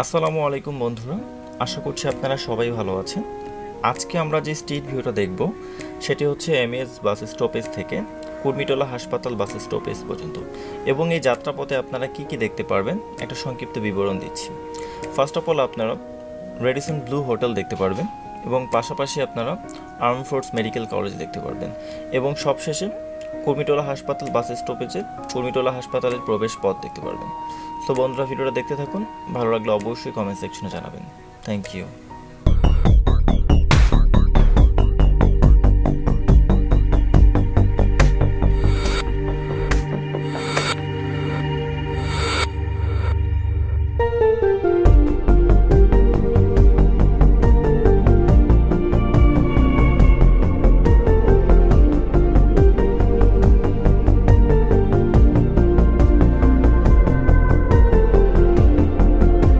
আসসালামু আলাইকুম বন্ধুরা, আশা করছি আপনারা সবাই ভালো আছেন। আজকে আমরা যে স্ট্রিট ভিউটা দেখব সেটি হচ্ছে এমএএস বাস স্টপেজ থেকে কুর্মিটোলা হাসপাতাল বাস স্টপেজ পর্যন্ত, এবং এই যাত্রাপথে আপনারা কি কি দেখতে পারবেন একটা সংক্ষিপ্ত বিবরণ দিচ্ছি। ফার্স্ট অফ অল আপনারা রেডিসন ব্লু হোটেল দেখতে পারবেন, এবং পাশাপাশি আপনারা আর্ম ফোর্স মেডিকেল কলেজ দেখতে পারবেন, এবং সবশেষে কুর্মিটোলা হাসপাতাল বাস স্টপেজে কুর্মিটোলা হাসপাতালের প্রবেশ পথ দেখতে পারবেন। সো বন্ধুরা, ভিডিওটা দেখতে থাকুন, ভালো লাগলে অবশ্যই কমেন্ট সেকশনে জানাবেন। Thank you.